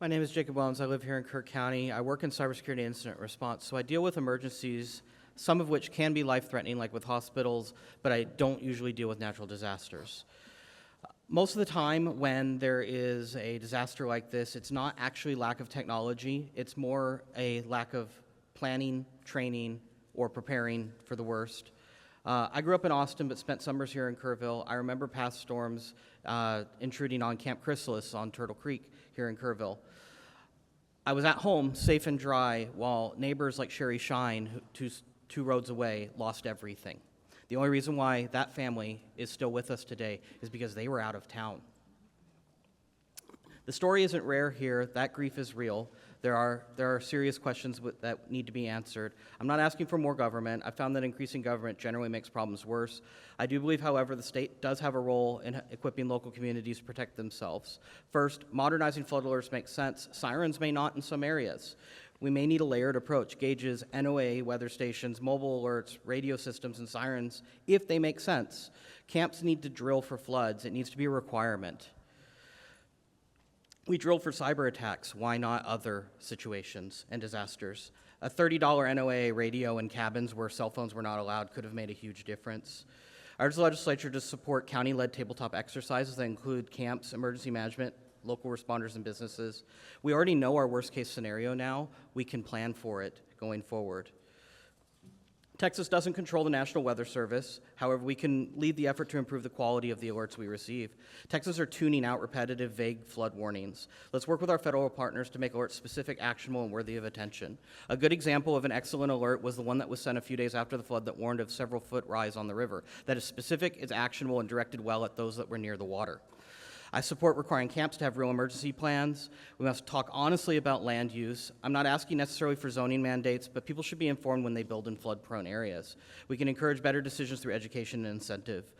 My name is Jacob Wellnitz. I live here in Kirk County. I work in cybersecurity incident response, so I deal with emergencies, some of which can be life-threatening, like with hospitals, but I don't usually deal with natural disasters. Most of the time when there is a disaster like this, it's not actually lack of technology. It's more a lack of planning, training, or preparing for the worst. I grew up in Austin but spent summers here in Kerrville. I remember past storms intruding on Camp Chrysalis on Turtle Creek here in Kerrville. I was at home, safe and dry, while neighbors like Sherry Shine, two roads away, lost everything. The only reason why that family is still with us today is because they were out of town. The story isn't rare here. That grief is real. There are serious questions that need to be answered. I'm not asking for more government. I found that increasing government generally makes problems worse. I do believe, however, the state does have a role in equipping local communities to protect themselves. First, modernizing flood alerts makes sense. Sirens may not in some areas. We may need a layered approach, gauges, NOAA, weather stations, mobile alerts, radio systems, and sirens, if they make sense. Camps need to drill for floods. It needs to be a requirement. We drilled for cyber attacks. Why not other situations and disasters? A $30 NOAA radio in cabins where cell phones were not allowed could have made a huge difference. I urge the legislature to support county-led tabletop exercises that include camps, emergency management, local responders, and businesses. We already know our worst-case scenario now. We can plan for it going forward. Texas doesn't control the National Weather Service. However, we can lead the effort to improve the quality of the alerts we receive. Texas are tuning out repetitive, vague flood warnings. Let's work with our federal partners to make alerts specific, actionable, and worthy of attention. A good example of an excellent alert was the one that was sent a few days after the flood that warned of several foot rise on the river. That is specific, is actionable, and directed well at those that were near the water. I support requiring camps to have real emergency plans. We must talk honestly about land use. I'm not asking necessarily for zoning mandates, but people should be informed when they build in flood-prone areas. We can encourage better decisions through education and incentive.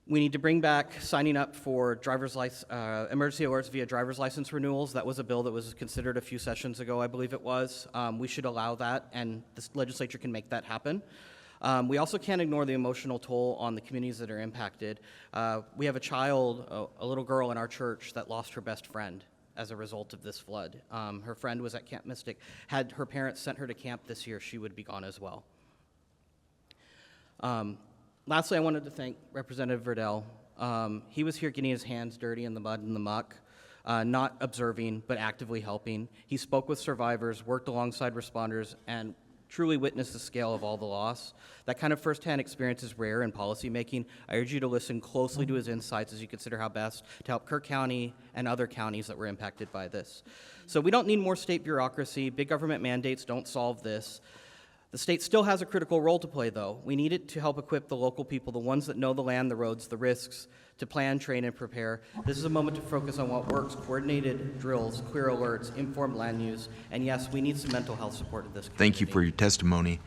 We need to bring back signing up for emergency alerts via driver's license renewals. That was a bill that was considered a few sessions ago, I believe it was. We should allow that, and the legislature can make that happen. We also can't ignore the emotional toll on the communities that are impacted. We have a little girl in our church that lost her best friend as a result of this flood. Her friend was at Camp Mystic. Had her parents sent her to camp this year, she would be gone as well. Lastly, I wanted to thank Representative Verdell. He was here getting his hands dirty in the mud and the muck, not observing, but actively helping. He spoke with survivors, worked alongside responders, and truly witnessed the scale of all the loss. That kind of firsthand experience is rare in policymaking. I urge you to listen closely to his insights as you consider how best to help Kirk County and other counties that were impacted by this. So we don't need more state bureaucracy. Big government mandates don't solve this. The state still has a critical role to play, though. We need it to help equip the local people, the ones that know the land, the roads, the risks, to plan, train, and prepare. This is a moment to focus on what works: coordinated drills, clear alerts, informed land use, and yes, we need some mental health support in this community. Thank you for your testimony.